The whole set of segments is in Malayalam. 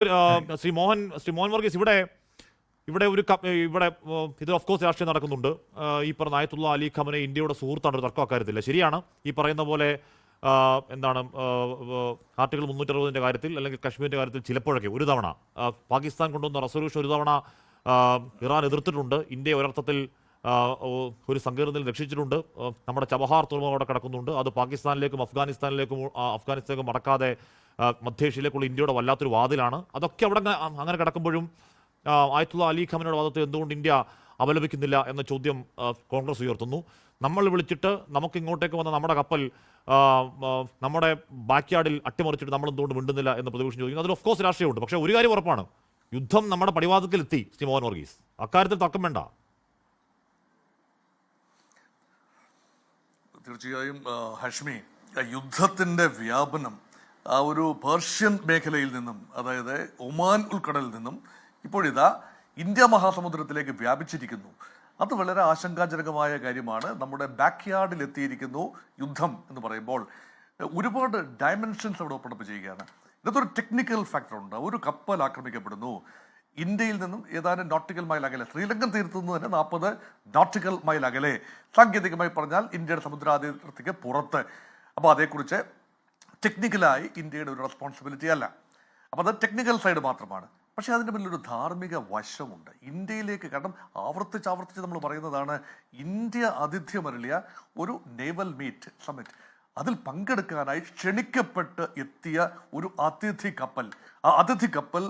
ശ്രീ മോഹൻ വർഗീസ്, ഇവിടെ ഇവിടെ ഒരു ഇവിടെ ഇത് ഓഫ് കോഴ്സ് രാഷ്ട്രീയം നടക്കുന്നുണ്ട്. ഈ പറഞ്ഞ ആയത്തുള്ള അലി ഖമനെ ഇന്ത്യയുടെ സുഹൃത്താണ്, ഒരു തർക്കം അക്കാര്യത്തില്ല. ശരിയാണ് ഈ പറയുന്ന പോലെ എന്താണ് ആർട്ടിക്കിൾ 360 കാര്യത്തിൽ അല്ലെങ്കിൽ കശ്മീരിൻ്റെ കാര്യത്തിൽ ചിലപ്പോഴൊക്കെ ഒരു തവണ പാകിസ്ഥാൻ കൊണ്ടുവന്ന റെസൊല്യൂഷൻ ഒരു തവണ ഇറാൻ എതിർത്തിട്ടുണ്ട്. ഇന്ത്യ ഒരർത്ഥത്തിൽ ഒരു സങ്കീർണതയിൽ രക്ഷിച്ചിട്ടുണ്ട്. നമ്മുടെ ചബഹാർ തുറമുഖം അവിടെ കിടക്കുന്നുണ്ട്. അത് പാകിസ്ഥാനിലേക്കും അഫ്ഗാനിസ്ഥാനിലേക്കും മടക്കാതെ മധ്യേഷ്യയിലേക്കുള്ള ഇന്ത്യയുടെ വല്ലാത്തൊരു വാതിലാണ്. അതൊക്കെ അവിടെ അങ്ങനെ കിടക്കുമ്പോഴും ആയത്തുള്ള അലി ഖമനയുടെ വാദത്തെ എന്തുകൊണ്ട് ഇന്ത്യ അപലപിക്കുന്നില്ല എന്ന ചോദ്യം കോൺഗ്രസ് ഉയർത്തുന്നു. നമ്മൾ വിളിച്ചിട്ട് നമുക്ക് ഇങ്ങോട്ടേക്ക് വന്ന നമ്മുടെ കപ്പൽ നമ്മുടെ ബാക്ക്യാർഡിൽ അട്ടിമറിച്ചിട്ട് നമ്മൾ എന്തുകൊണ്ട് മിണ്ടുന്നില്ല എന്ന് പ്രതിപക്ഷം ചോദിക്കുന്നു. അതിൽ ഓഫ് കോഴ്സ് രാഷ്ട്രീയമുണ്ട്. പക്ഷേ ഒരു കാര്യം ഉറപ്പാണ്, യുദ്ധം നമ്മുടെ പടിവാതിൽക്കലെത്തി. ശ്രീ മോഹൻ വർഗീസ്, അക്കാര്യത്തിൽ തർക്കം വേണ്ട. തീർച്ചയായും ഹഷ്മി, യുദ്ധത്തിൻ്റെ വ്യാപനം ആ ഒരു പേർഷ്യൻ മേഖലയിൽ നിന്നും, അതായത് ഒമാൻ ഉൾക്കടലിൽ നിന്നും ഇപ്പോഴിതാ ഇന്ത്യ മഹാസമുദ്രത്തിലേക്ക് വ്യാപിച്ചിരിക്കുന്നു. അത് വളരെ ആശങ്കാജനകമായ കാര്യമാണ്. നമ്മുടെ ബാക്ക് യാർഡിൽ എത്തിയിരിക്കുന്നു യുദ്ധം എന്ന് പറയുമ്പോൾ ഒരുപാട് ഡയമെൻഷൻസ് അവിടെ ഓപ്പൺ അപ്പ് ചെയ്യുകയാണ്. ഇതൊരു ടെക്നിക്കൽ ഫാക്ടറുണ്ട്. ഒരു കപ്പൽ ആക്രമിക്കപ്പെടുന്നു. ഇന്ത്യയിൽ നിന്നും ഏതാനും നോട്ടിക്കൽ മൈൽ അകലെ, ശ്രീലങ്കൻ തീരത്തു നിന്ന് തന്നെ 40 നോട്ടിക്കൽ മൈൽ അകലെ, സാങ്കേതികമായി പറഞ്ഞാൽ ഇന്ത്യയുടെ സമുദ്രാതിർത്തിക്ക് പുറത്ത്. അപ്പോൾ അതേക്കുറിച്ച് ടെക്നിക്കലായി ഇന്ത്യയുടെ ഒരു റെസ്പോൺസിബിലിറ്റി അല്ല. അപ്പോൾ അത് ടെക്നിക്കൽ സൈഡ് മാത്രമാണ്. പക്ഷേ അതിൻ്റെ പിന്നിലൊരു ധാർമ്മിക വശമുണ്ട് ഇന്ത്യയിലേക്ക്. കാരണം ആവർത്തിച്ച് നമ്മൾ പറയുന്നതാണ്, ഇന്ത്യ ആതിഥ്യമരുളിയ ഒരു നേവൽ മീറ്റ് സമ്മിറ്റ്, അതിൽ പങ്കെടുക്കാനായി ക്ഷണിക്കപ്പെട്ട് എത്തിയ ഒരു അതിഥി കപ്പൽ, ആ അതിഥി കപ്പൽ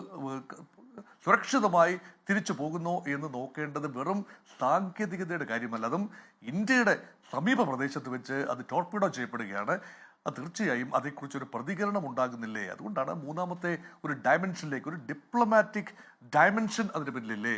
സുരക്ഷിതമായി തിരിച്ചു പോകുന്നു എന്ന് നോക്കേണ്ടത് വെറും സാങ്കേതികതയുടെ കാര്യമല്ല. അതും ഇന്ത്യയുടെ സമീപ പ്രദേശത്ത് വെച്ച് അത് ടോർപിഡോ ചെയ്യപ്പെടുകയാണ്. അത് തീർച്ചയായും അതേക്കുറിച്ചൊരു പ്രതികരണം ഉണ്ടാകുന്നില്ലേ? അതുകൊണ്ടാണ് മൂന്നാമത്തെ ഒരു ഡയമെൻഷനിലേക്ക്, ഒരു ഡിപ്ലോമാറ്റിക് ഡയമെൻഷൻ അതിന് പിന്നിലില്ലേ?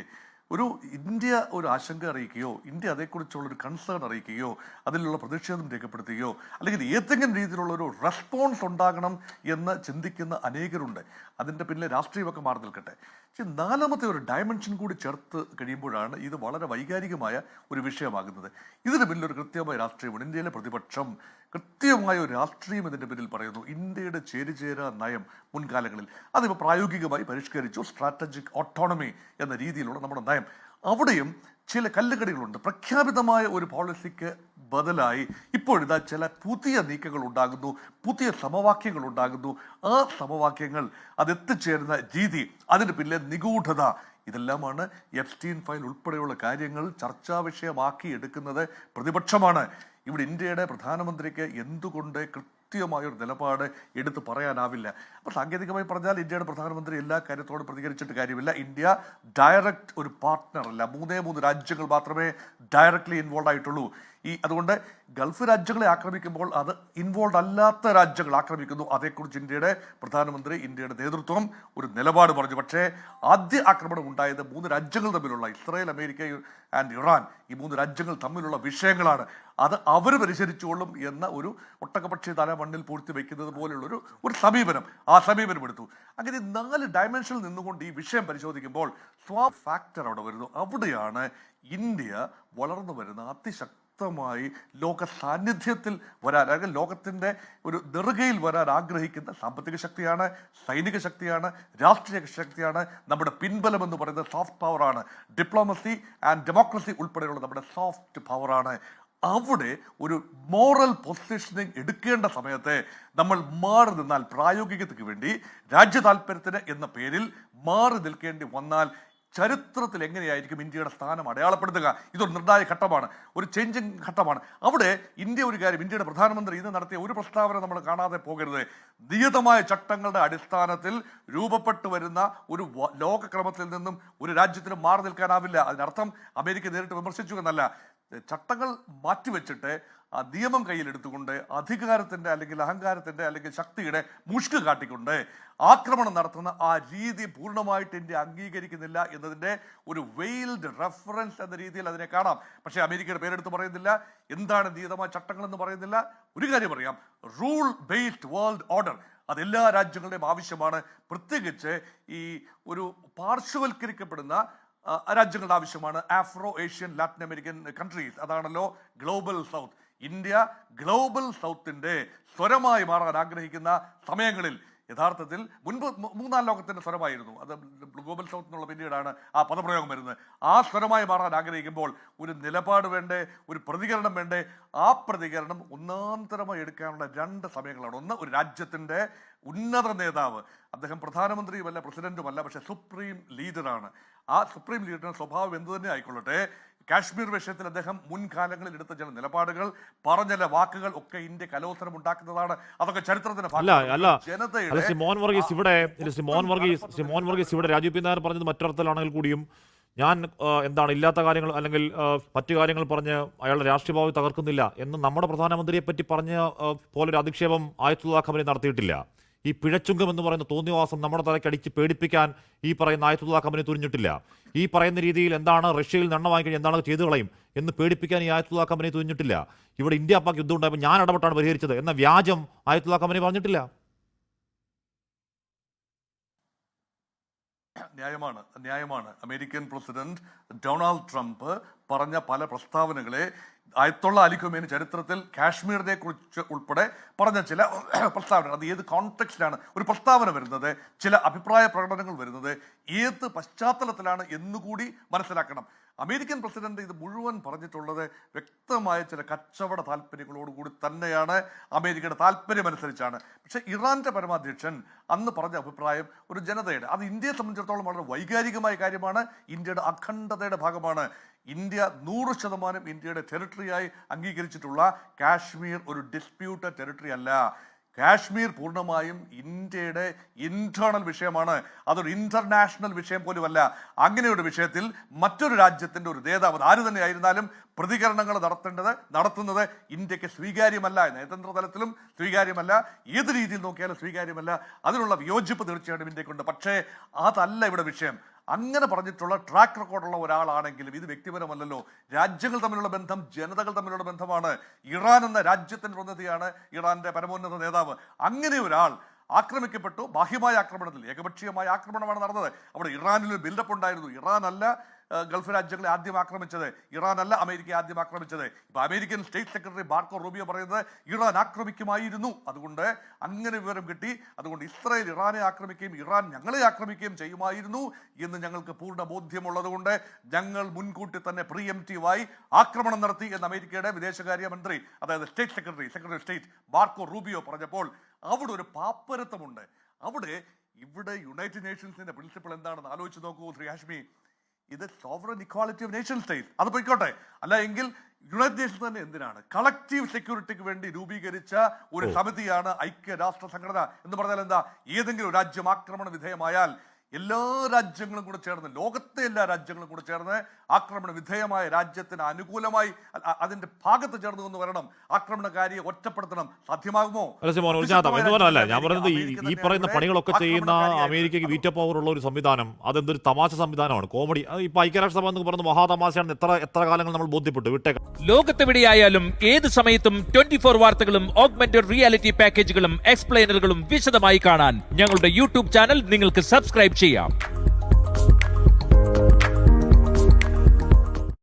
ഇന്ത്യ ഒരു ആശങ്ക അറിയിക്കുകയോ ഇന്ത്യ അതേക്കുറിച്ചുള്ളൊരു കൺസേൺ അറിയിക്കുകയോ അതിലുള്ള പ്രതിഷേധം രേഖപ്പെടുത്തുകയോ അല്ലെങ്കിൽ ഏതെങ്കിലും രീതിയിലുള്ള ഒരു റെസ്പോൺസ് ഉണ്ടാകണം എന്ന് ചിന്തിക്കുന്ന അനേകരുണ്ട്. അതിൻ്റെ പിന്നിലെ രാഷ്ട്രീയമൊക്കെ മാറി നിൽക്കട്ടെ. പക്ഷേ നാലാമത്തെ ഒരു ഡയമെൻഷൻ കൂടി ചേർത്ത് കഴിയുമ്പോഴാണ് ഇത് വളരെ വൈകാരികമായ ഒരു വിഷയമാകുന്നത്. ഇതിന് പിന്നിലൊരു കൃത്യമായ രാഷ്ട്രീയമുണ്ട്. ഇന്ത്യയിലെ പ്രതിപക്ഷം കൃത്യമായ ഒരു രാഷ്ട്രീയം ഇതിൻ്റെ പിന്നിൽ പറയുന്നു. ഇന്ത്യയുടെ ചേരിചേരാ നയം മുൻകാലങ്ങളിൽ അതിപ്പോൾ പ്രായോഗികമായി പരിഷ്കരിച്ചു. സ്ട്രാറ്റജിക് ഓട്ടോണമി എന്ന രീതിയിലുള്ള നമ്മുടെ നയം, അവിടെയും ചില കല്ലുകടികളുണ്ട്. പ്രഖ്യാപിതമായ ഒരു പോളിസിക്ക് ബദലായി ഇപ്പോഴിതാ ചില പുതിയ നീക്കങ്ങൾ ഉണ്ടാകുന്നു, പുതിയ സമവാക്യങ്ങൾ ഉണ്ടാകുന്നു. ആ സമവാക്യങ്ങൾ അതെത്തിച്ചേരുന്ന രീതി, അതിന് പിന്നിലെ നിഗൂഢത, ഇതെല്ലാമാണ് എപ്സ്റ്റീൻ ഫയൽ ഉൾപ്പെടെയുള്ള കാര്യങ്ങൾ ചർച്ചാ വിഷയമാക്കി എടുക്കുന്നത് പ്രതിപക്ഷമാണ്. ഇവിടെ ഇന്ത്യയുടെ പ്രധാനമന്ത്രിക്ക് എന്തുകൊണ്ട് കൃത്യമായൊരു നിലപാട് എടുത്ത് പറയാനാവില്ല? അപ്പോൾ സാങ്കേതികമായി പറഞ്ഞാൽ ഇന്ത്യയുടെ പ്രധാനമന്ത്രി എല്ലാ കാര്യത്തോടും പ്രതികരിച്ചിട്ട് കാര്യമില്ല. ഇന്ത്യ ഡയറക്റ്റ് ഒരു പാർട്ട്ണർ അല്ല. 3 രാജ്യങ്ങൾ മാത്രമേ ഡയറക്റ്റ്ലി ഇൻവോൾവ് ആയിട്ടുള്ളൂ. അതുകൊണ്ട് ഗൾഫ് രാജ്യങ്ങളെ ആക്രമിക്കുമ്പോൾ അത് ഇൻവോൾവ് അല്ലാത്ത രാജ്യങ്ങൾ ആക്രമിക്കുന്നു. അതേക്കുറിച്ച് ഇന്ത്യയുടെ പ്രധാനമന്ത്രി, ഇന്ത്യയുടെ നേതൃത്വം ഒരു നിലപാട് പറഞ്ഞു. പക്ഷേ ആദ്യ ആക്രമണം ഉണ്ടായത് 3 രാജ്യങ്ങൾ തമ്മിലുള്ള, ഇസ്രായേൽ, അമേരിക്ക ആൻഡ് ഇറാൻ, ഈ 3 രാജ്യങ്ങൾ തമ്മിലുള്ള വിഷയങ്ങളാണ്. അത് അവർ പരിശീലിച്ചുകൊള്ളും എന്ന ഒരു ഒട്ടകപക്ഷി തല മണ്ണിൽ പൂഴ്ത്തി വയ്ക്കുന്നത് പോലെയുള്ളൊരു സമീപനം, ആ സമീപനം എടുത്തു. അങ്ങനെ 4 ഡയമെൻഷനിൽ നിന്നുകൊണ്ട് ഈ വിഷയം പരിശോധിക്കുമ്പോൾ ഫാക്ടർ അവിടെ വരുന്നു. അവിടെയാണ് ഇന്ത്യ വളർന്നു വരുന്ന അതിശക്തമായി ലോക സാന്നിധ്യത്തിൽ വരാൻ, അല്ലെങ്കിൽ ലോകത്തിൻ്റെ ഒരു നെറുകയിൽ വരാൻ ആഗ്രഹിക്കുന്ന സാമ്പത്തിക ശക്തിയാണ്, സൈനിക ശക്തിയാണ്, രാഷ്ട്രീയ ശക്തിയാണ്. നമ്മുടെ പിൻബലം എന്ന് പറയുന്നത് സോഫ്റ്റ് പവറാണ്. ഡിപ്ലോമസി ആൻഡ് ഡെമോക്രസി ഉൾപ്പെടെയുള്ള നമ്മുടെ സോഫ്റ്റ് പവറാണ്. അവിടെ ഒരു മോറൽ പൊസിഷനിങ് എടുക്കേണ്ട സമയത്ത് നമ്മൾ മാറി നിന്നാൽ, പ്രായോഗികതയ്ക്ക് വേണ്ടി രാജ്യ താല്പര്യത്തിന് എന്ന പേരിൽ മാറി നിൽക്കേണ്ടി വന്നാൽ ചരിത്രത്തിൽ എങ്ങനെയായിരിക്കും ഇന്ത്യയുടെ സ്ഥാനം അടയാളപ്പെടുത്തുക? ഇതൊരു നിർണായക ഘട്ടമാണ്, ഒരു ചേഞ്ചിങ് ഘട്ടമാണ്. അവിടെ ഇന്ത്യയുടെ പ്രധാനമന്ത്രി ഇന്ന് നടത്തിയ ഒരു പ്രസ്താവന നമ്മൾ കാണാതെ പോകരുത്. നിയതമായ ചട്ടങ്ങളുടെ അടിസ്ഥാനത്തിൽ രൂപപ്പെട്ടു വരുന്ന ഒരു ലോകക്രമത്തിൽ നിന്നും ഒരു രാജ്യത്തിനും മാറി നിൽക്കാനാവില്ല. അതിനർത്ഥം അമേരിക്ക നേരിട്ട് വിമർശിച്ചു എന്നല്ല. ചട്ടങ്ങൾ മാറ്റിവെച്ചിട്ട് ആ നിയമം കയ്യിലെടുത്തുകൊണ്ട് അധികാരത്തിൻ്റെ അല്ലെങ്കിൽ അഹങ്കാരത്തിൻ്റെ അല്ലെങ്കിൽ ശക്തിയുടെ മുഷ്ക് കാട്ടിക്കൊണ്ട് ആക്രമണം നടത്തുന്ന ആ രീതി പൂർണ്ണമായിട്ട് ഇന്ത്യ അംഗീകരിക്കുന്നില്ല എന്നതിൻ്റെ ഒരു വെയിൽഡ് റെഫറൻസ് എന്ന രീതിയിൽ അതിനെ കാണാം. പക്ഷേ അമേരിക്കയുടെ പേരെടുത്ത് പറയുന്നില്ല, എന്താണ് നിയതമായ ചട്ടങ്ങൾ എന്ന് പറയുന്നില്ല. ഒരു കാര്യം അറിയാം, റൂൾ ബേസ്ഡ് വേൾഡ് ഓർഡർ അതെല്ലാ രാജ്യങ്ങളുടെയും ആവശ്യമാണ്. പ്രത്യേകിച്ച് ഈ ഒരു പാർശ്വവൽക്കരിക്കപ്പെടുന്ന രാജ്യങ്ങളുടെ ആവശ്യമാണ്. Afro Asian, Latin American countries, അതാണല്ലോ ഗ്ലോബൽ സൗത്ത്. ഇന്ത്യ ഗ്ലോബൽ സൗത്തിൻ്റെ സ്വരമായി മാറാൻ ആഗ്രഹിക്കുന്ന സമയങ്ങളിൽ യഥാർത്ഥത്തിൽ മുൻപ് മൂന്നാം ലോകത്തിന്റെ സ്വരമായിരുന്നു. അത് ഗ്ലോബൽ സൗത്ത് എന്നുള്ള പിന്നീടാണ് ആ പദപ്രയോഗം വരുന്നത്. ആ സ്വരമായി മാറാൻ ആഗ്രഹിക്കുമ്പോൾ ഒരു നിലപാട് വേണ്ടേ, ഒരു പ്രതികരണം വേണ്ടേ? ആ പ്രതികരണം ഒന്നാന്തരമായി എടുക്കാനുള്ള രണ്ട് സമയങ്ങളാണ്. ഒന്ന്, ഒരു രാജ്യത്തിന്റെ ഉന്നത നേതാവ്, അദ്ദേഹം പ്രധാനമന്ത്രിയുമല്ല പ്രസിഡന്റുമല്ല, പക്ഷെ സുപ്രീം ലീഡറാണ്. ആ സുപ്രീം ലീഡറിന്റെ സ്വഭാവം എന്തു തന്നെ ആയിക്കൊള്ളട്ടെ, കാശ്മീർ വിഷയത്തിൽ അദ്ദേഹം മുൻകാലങ്ങളിൽ എടുത്ത ചില നിലപാടുകൾ, പറഞ്ഞ ചില വാക്കുകൾ ഒക്കെ ഇന്ത്യ കലോത്സരം ഉണ്ടാക്കുന്നതാണ്. അതൊക്കെ ചരിത്രത്തിന് മോഹൻ വർഗീസ് ഇവിടെ രാജീവ് പി നായർ പറഞ്ഞത് മറ്റൊരർത്ഥത്തിലാണെങ്കിൽ കൂടിയും ഞാൻ ഇല്ലാത്ത കാര്യങ്ങൾ അല്ലെങ്കിൽ മറ്റു കാര്യങ്ങൾ പറഞ്ഞ് അയാളുടെ രാഷ്ട്രീയ ഭാവി തകർക്കുന്നില്ല എന്ന് നമ്മുടെ പ്രധാനമന്ത്രിയെ പറ്റി പറഞ്ഞ പോലൊരു അധിക്ഷേപം ആയത്തുള്ള ഖമനി നടത്തിയിട്ടില്ല. ഈ പിഴച്ചുങ്കം എന്ന് പറയുന്ന തോന്നിയവാസം നമ്മുടെ തലയ്ക്കടിച്ച് പേടിപ്പിക്കാൻ ഈ പറയുന്ന ആയത്തുള്ള ഖമനി തുനിഞ്ഞിട്ടില്ല. ഈ പറയുന്ന രീതിയിൽ എന്താണ് റഷ്യയിൽ നിന്ന് എണ്ണ വാങ്ങിക്കഴിഞ്ഞാൽ എന്താണ് ചെയ്തു കളയും എന്ന് പേടിപ്പിക്കാൻ ഈ ആയത്തുള്ള ഖമനി തുനിഞ്ഞിട്ടില്ല. ഇവിടെ ഇന്ത്യ പാക് യുദ്ധം ഉണ്ടായപ്പോൾ ഞാൻ ഇടപെട്ടാണ് പരിഹരിച്ചത് എന്ന വ്യാജം ആയത്തുള്ള ഖമനി പറഞ്ഞിട്ടില്ല. ന്യായമാണ്. അമേരിക്കൻ പ്രസിഡന്റ് ഡൊണാൾഡ് ട്രംപ് പറഞ്ഞ പല പ്രസ്താവനകളെ അയത്തുള്ള അലി ഖമേനി ചരിത്രത്തിൽ കാശ്മീരിനെ കുറിച്ച് ഉൾപ്പെടെ പറഞ്ഞ ചില പ്രസ്താവനകൾ, അത് ഏത് കോണ്ടെക്സ്റ്റിലാണ് ഒരു പ്രസ്താവന വരുന്നത്, ചില അഭിപ്രായ പ്രകടനങ്ങൾ വരുന്നത്, ഏത് പശ്ചാത്തലത്തിലാണ് എന്നുകൂടി മനസ്സിലാക്കണം. അമേരിക്കൻ പ്രസിഡന്റ് ഇത് മുഴുവൻ പറഞ്ഞിട്ടുള്ളത് വ്യക്തമായ ചില കച്ചവട താല്പര്യങ്ങളോടുകൂടി തന്നെയാണ്, അമേരിക്കയുടെ താല്പര്യമനുസരിച്ചാണ്. പക്ഷെ ഇറാന്റെ പരമാധ്യക്ഷൻ അന്ന് പറഞ്ഞ അഭിപ്രായം ഒരു ജനതയുടെ, അത് ഇന്ത്യയെ സംബന്ധിച്ചിടത്തോളം വളരെ വൈകാരികമായ കാര്യമാണ്, ഇന്ത്യയുടെ അഖണ്ഡതയുടെ ഭാഗമാണ്. ഇന്ത്യ 100% ഇന്ത്യയുടെ ടെറിട്ടറിയായി അംഗീകരിച്ചിട്ടുള്ള കാശ്മീർ ഒരു ഡിസ്പ്യൂട്ടഡ് ടെറിട്ടറി അല്ല. കാശ്മീർ പൂർണ്ണമായും ഇന്ത്യയുടെ ഇന്റേണൽ വിഷയമാണ്, അതൊരു ഇന്റർനാഷണൽ വിഷയം പോലുമല്ല. അങ്ങനെയൊരു വിഷയത്തിൽ മറ്റൊരു രാജ്യത്തിന്റെ ഒരു നേതാവ് ആര് തന്നെ ആയിരുന്നാലും പ്രതികരണങ്ങൾ നടത്തുന്നത് ഇന്ത്യക്ക് സ്വീകാര്യമല്ല, നയതന്ത്ര തലത്തിലും സ്വീകാര്യമല്ല, ഏത് രീതിയിൽ നോക്കിയാലും സ്വീകാര്യമല്ല. അതിനുള്ള വിയോജിപ്പ് തീർച്ചയായിട്ടും ഇന്ത്യക്കുണ്ട്. പക്ഷേ അതല്ല ഇവിടെ വിഷയം. അങ്ങനെ പറഞ്ഞിട്ടുള്ള ട്രാക്ക് റെക്കോർഡുള്ള ഒരാളാണെങ്കിലും ഇത് വ്യക്തിപരമല്ലല്ലോ. രാജ്യങ്ങൾ തമ്മിലുള്ള ബന്ധം ജനതകൾ തമ്മിലുള്ള ബന്ധമാണ്. ഇറാൻ എന്ന രാജ്യത്തിന്റെ പ്രതിനിധിയാണ് ഇറാന്റെ പരമോന്നത നേതാവ്. അങ്ങനെ ഒരാൾ ആക്രമിക്കപ്പെട്ടു. ബാഹ്യമായ ആക്രമണത്തിൽ, ഏകപക്ഷീയമായ ആക്രമണമാണ് നടന്നത്. അവിടെ ഇറാനിൽ ബിൽഡപ്പ് ഉണ്ടായിരുന്നു. ഇറാൻ അല്ല ഗൾഫ് രാജ്യങ്ങളെ ആദ്യം ആക്രമിച്ചത്, ഇറാൻ അല്ല അമേരിക്കയെ ആദ്യം ആക്രമിച്ചത്. ഇപ്പൊ American state secretary Marco Rubio പറയുന്നത് ഇറാൻ ആക്രമിക്കുമായിരുന്നു, അതുകൊണ്ട് അങ്ങനെ വിവരം കിട്ടി, അതുകൊണ്ട് ഇസ്രായേൽ ഇറാനെ ആക്രമിക്കുകയും ഇറാൻ ഞങ്ങളെ ആക്രമിക്കുകയും ചെയ്യുമായിരുന്നു എന്ന് ഞങ്ങൾക്ക് പൂർണ്ണ ബോധ്യമുള്ളത് കൊണ്ട് ഞങ്ങൾ മുൻകൂട്ടി തന്നെ പ്രീഎംപ്റ്റീവായി ആക്രമണം നടത്തി എന്ന് അമേരിക്കയുടെ വിദേശകാര്യമന്ത്രി, അതായത് secretary of state Marco Rubio പറഞ്ഞപ്പോൾ അവിടെ ഒരു പാപ്പരത്വമുണ്ട്. ഇവിടെ യുണൈറ്റഡ് നേഷൻസിന്റെ പ്രിൻസിപ്പിൾ എന്താണെന്ന് ആലോചിച്ച് നോക്കൂ ശ്രീ ഹാഷ്മി. ഇത് sovereign equality of nation state, അത് പോയിക്കോട്ടെ. അല്ല എങ്കിൽ യുണൈറ്റഡ് നേഷൻസ് തന്നെ എന്തിനാണ്? കളക്റ്റീവ് സെക്യൂരിറ്റിക്ക് വേണ്ടി രൂപീകരിച്ച ഒരു സമിതിയാണ് ഐക്യരാഷ്ട്ര സംഘടന. എന്ന് പറഞ്ഞാൽ എന്താ? ഏതെങ്കിലും രാജ്യം ആക്രമണ വിധേയമായാൽ എല്ലാ രാജ്യങ്ങളും കൂടെ ചേർന്ന്, ലോകത്തെ എല്ലാ രാജ്യങ്ങളും കൂടെ ചേർന്ന് ആക്രമണ വിധേയമായ രാജ്യത്തിന് അനുകൂലമായി അതിന്റെ ഭാഗത്ത് ചേർന്ന് എന്ന് വരണം. ആക്രമണകാരിയെ ഒറ്റപ്പെടുത്തണം. സാധ്യമാകുമോ? ഞാൻ പറഞ്ഞത് ഈ പറയുന്ന പണികളൊക്കെ ചെയ്യുന്ന അമേരിക്കയ്ക്ക് വീറ്റോ പവർ ഉള്ള ഒരു സംവിധാനം, അതെന്തൊരു തമാശ സംവിധാനമാണ്, കോമഡി. ഇപ്പൊ ഐക്യരാഷ്ട്രസഭ എന്ന് പറയുന്ന മഹാതമാശയാണ്. എത്ര കാലങ്ങൾ നമ്മൾ ബോധ്യപ്പെട്ടു വിട്ടേക്കാം. ലോകത്തെവിടെയായാലും ഏത് സമയത്തും 24 വാർത്തകളും ഓഗ്മെന്റഡ് റിയാലിറ്റി പാക്കേജുകളും എക്സ്പ്ലെയിനറുകളും വിശദമായി കാണാൻ ഞങ്ങളുടെ യൂട്യൂബ് ചാനൽ നിങ്ങൾക്ക് സബ്സ്ക്രൈബ് ചെയ്യാം.